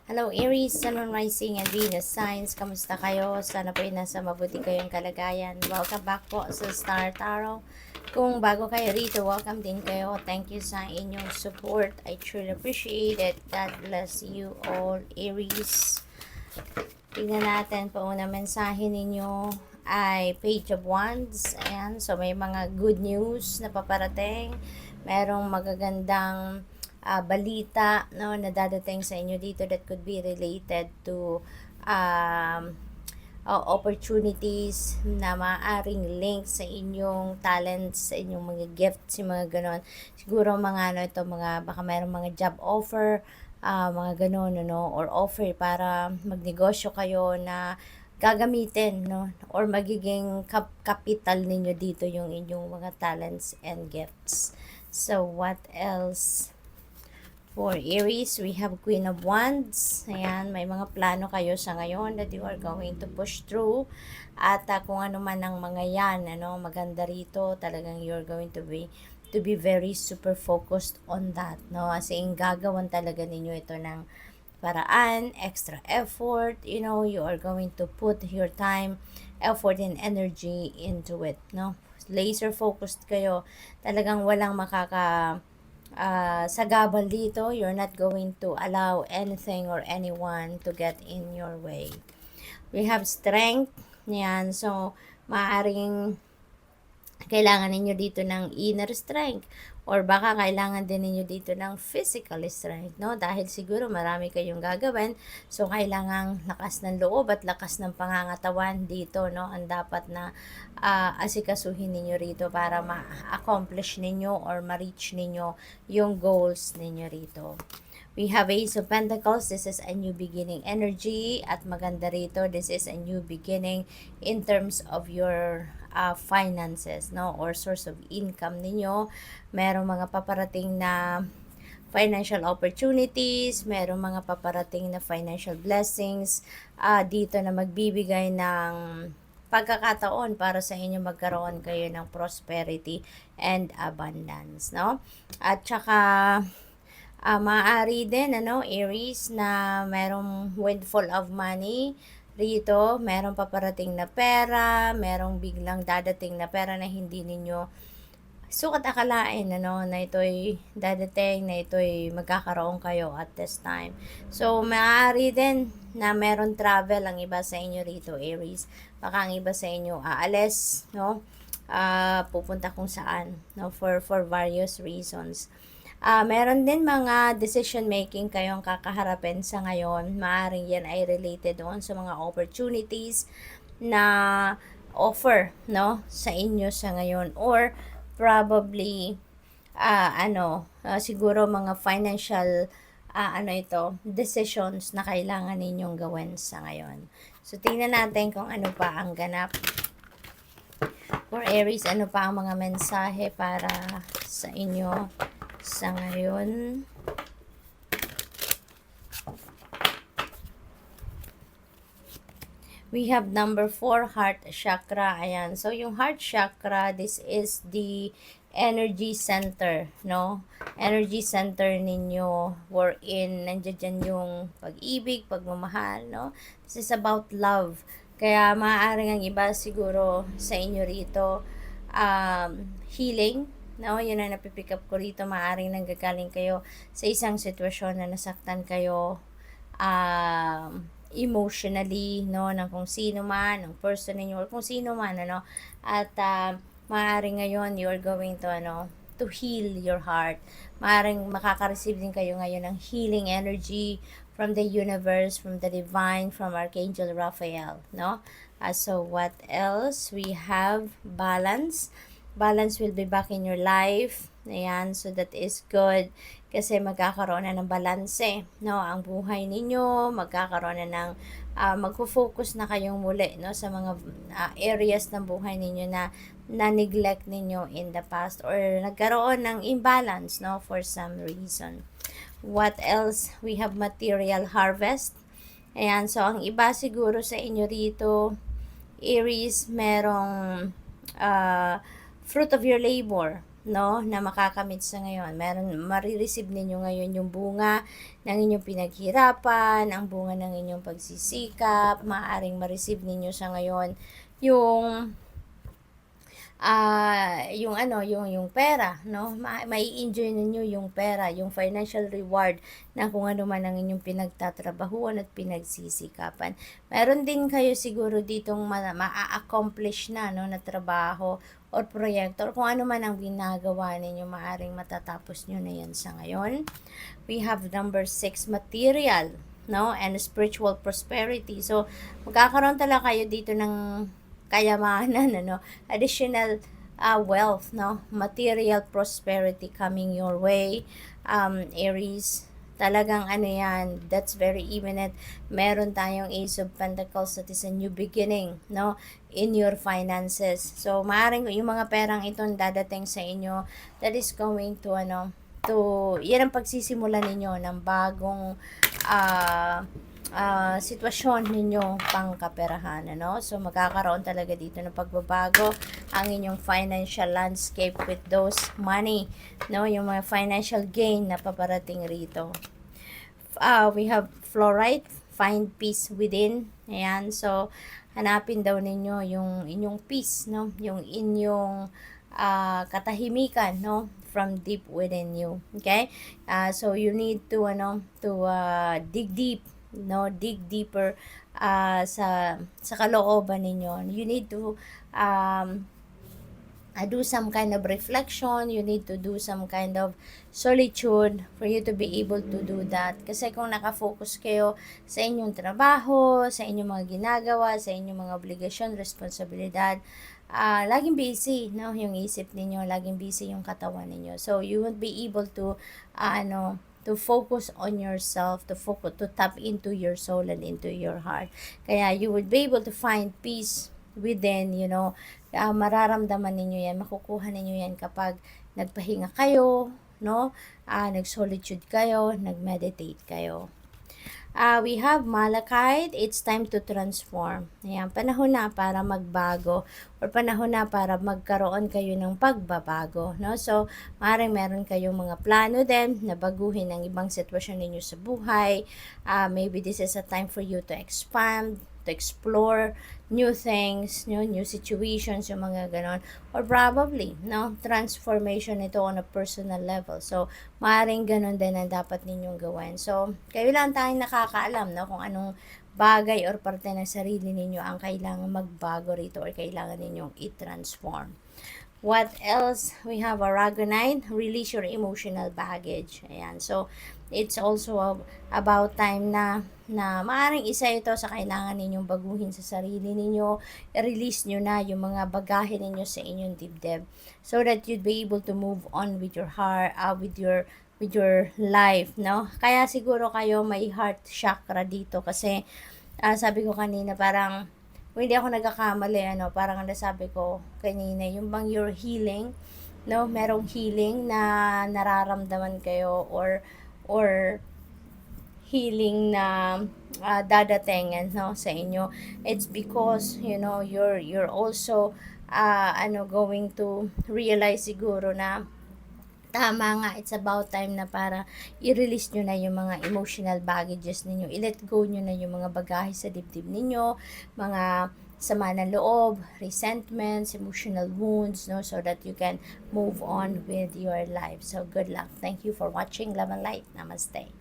Hello Aries, Sun, Moon, Rising, and Venus signs. Kamusta kayo? Sana po ay nasa mabuti kayong kalagayan. Welcome back po sa Star Tarot. Kung bago kayo rito, welcome din kayo. Thank you sa inyong support. I truly appreciate it. God bless you all, Aries. Tingnan natin po una mensahe ninyo ay Page of Wands. Ayan, so may mga good news na paparating. Merong magagandang balita no na dadating sa inyo dito that could be related to opportunities na maaring link sa inyong talents, sa inyong mga gifts, yung mga ganon. Siguro mga ano ito, mga baka mayroong mga job offer, mga ganon, no, or offer para magnegosyo kayo na gagamitin, no, or magiging capital ninyo dito yung inyong mga talents and gifts. So, what else? For Aries, we have Queen of Wands. Ayan, may mga plano kayo sa ngayon that you are going to push through. At kung ano man ang mga yan, ano, maganda rito, talagang you're going to be very super focused on that, no? Kasi gagawan talaga ninyo ito ng paraan, extra effort, you know, you are going to put your time, effort, and energy into it, no? Laser focused kayo. Talagang walang sagabal dito. You're not going to allow anything or anyone to get in your way. We have strength. Yan. So, maaaring kailangan ninyo dito ng inner strength or baka kailangan din ninyo dito ng physical strength, no? Dahil siguro marami kayong gagawin, so kailangang lakas ng loob at lakas ng pangangatawan dito, no? Ang dapat na asikasuhin ninyo rito para ma-accomplish ninyo or ma-reach ninyo yung goals ninyo rito. We have Ace of Pentacles. This is a new beginning energy. At maganda rito, this is a new beginning in terms of your finances, no? Or source of income ninyo. Merong mga paparating na financial opportunities, merong mga paparating na financial blessings dito na magbibigay ng pagkakataon para sa inyo magkaroon kayo ng prosperity and abundance, no? At saka maaari din, ano, Aries, na merong windfall of money rito, merong paparating na pera, merong biglang dadating na pera na hindi ninyo sukat akalain, ano, na ito'y dadating, na ito'y magkakaroon kayo at this time. So, maaari din na meron travel ang iba sa inyo rito, Aries. Baka ang iba sa inyo aalis, no? Pupunta kung saan, no? For various reasons. Meron din mga decision making kayong kakaharapin sa ngayon. Maaring yan ay related doon sa mga opportunities na offer, no, sa inyo sa ngayon, or probably siguro mga financial decisions na kailangan ninyong gawin sa ngayon. So tingnan natin kung ano pa ang ganap for Aries, ano pa ang mga mensahe para sa inyo sa ngayon. We have number 4, heart chakra. Ayan. So, yung heart chakra, this is the energy center, no? Energy center ninyo, wherein nandiyan dyan yung pag-ibig, pagmamahal, no? This is about love. Kaya maaaring ang iba siguro sa inyo rito, healing, no? Yun ang napipick up ko rito. Maaaring nanggagaling kayo sa isang sitwasyon na nasaktan kayo, emotionally, no, ng kung sino man, ng person ninyo, or kung sino man, ano, at maaring ngayon you're going to, to heal your heart. Maaring makaka-receive din kayo ngayon ng healing energy from the universe, from the divine, from Archangel Raphael, no? So what else? We have balance. Balance will be back in your life. Ayan, so that is good. Kasi magkakaroon na ng balanse, no? Ang buhay ninyo, magkakaroon na ng, magfo-focus na kayong muli, no? Sa mga areas ng buhay ninyo na na-neglect ninyo in the past, or nagkaroon ng imbalance, no? For some reason. What else? We have material harvest. Ayan, so ang iba siguro sa inyo rito, Aries, merong fruit of your labor, no, na makakamit sa ngayon. Marireceive ninyo ngayon yung bunga ng inyong pinaghirapan, ang bunga ng inyong pagsisikap, maaaring ma-receive ninyo sa ngayon yung yung pera, no? Mai-enjoy ninyo yung pera, yung financial reward na kung ano man ang inyong pinagtatrabahuan at pinagsisikapan. Meron din kayo siguro ditong ma-accomplish na, no, na trabaho or proyekto or kung ano man ang ginagawa ninyo, maaring matatapos nyo na yan sa ngayon. We have number 6, material, no, and spiritual prosperity. So, magkakaroon talaga kayo dito ng kayamanan, ano, additional wealth, no, material prosperity coming your way, Aries. Talagang ano yan, that's very imminent. Meron tayong Ace of Pentacles, that is a new beginning, no, in your finances. So, maaaring yung mga perang itong dadating sa inyo, that is going to, yan ang pagsisimula ninyo ng bagong sitwasyon ninyo pang kaperahan, ano? So, magkakaroon talaga dito ng pagbabago ang inyong financial landscape with those money, no? Yung mga financial gain na paparating rito. We have fluorite, find peace within. Ayan, so, hanapin daw ninyo yung inyong peace, no? Yung inyong katahimikan, no? From deep within you. Okay? So, you need to, dig deep, no, dig deeper sa kalooban ninyo. You need to do some kind of reflection. You need to do some kind of solitude for you to be able to do that. Kasi kung nakafocus kayo sa inyong trabaho, sa inyong mga ginagawa, sa inyong mga obligasyon, responsibilidad, laging busy, no, yung isip ninyo, laging busy yung katawan ninyo. So, you won't be able to, to focus on yourself, to tap into your soul and into your heart. Kaya you would be able to find peace within, mararamdaman ninyo yan, makukuha ninyo yan kapag nagpahinga kayo, no? Nag-solitude kayo, nag-meditate kayo. We have Malachite, it's time to transform. Ayan, panahon na para magbago or panahon na para magkaroon kayo ng pagbabago, no? So, maaaring meron kayong mga plano din na baguhin ang ibang sitwasyon ninyo sa buhay. Maybe this is a time for you to expand, to explore new things, new situations, yung mga ganon. Or probably, no, transformation ito on a personal level. So, maaaring ganon din ang dapat ninyong gawin. So, kayo lang tayong nakakaalam, no, kung anong bagay or parte ng sarili ninyo ang kailangan magbago rito or kailangan ninyong i-transform. What else? We have Aragonite, release your emotional baggage. Ayan. So, it's also about time na maaaring isa ito sa kailangan ninyong baguhin sa sarili ninyo. I-release nyo na yung mga bagahe ninyo sa inyong dibdib so that you'd be able to move on with your heart, with your life, no? Kaya siguro kayo may heart chakra dito kasi sabi ko kanina parang kung hindi ako nagkakamali, parang nasabi ko kanina, yung bang you're healing, no? Merong healing na nararamdaman kayo or healing na dadating, no, sa inyo. It's because, you're also going to realize siguro na tama nga, it's about time na para i-release nyo na yung mga emotional baggages ninyo. I-let go nyo na yung mga bagahe sa dibdib ninyo, mga sama ng loob, resentments, emotional wounds, no, so that you can move on with your life. So, good luck. Thank you for watching. Love and light. Namaste.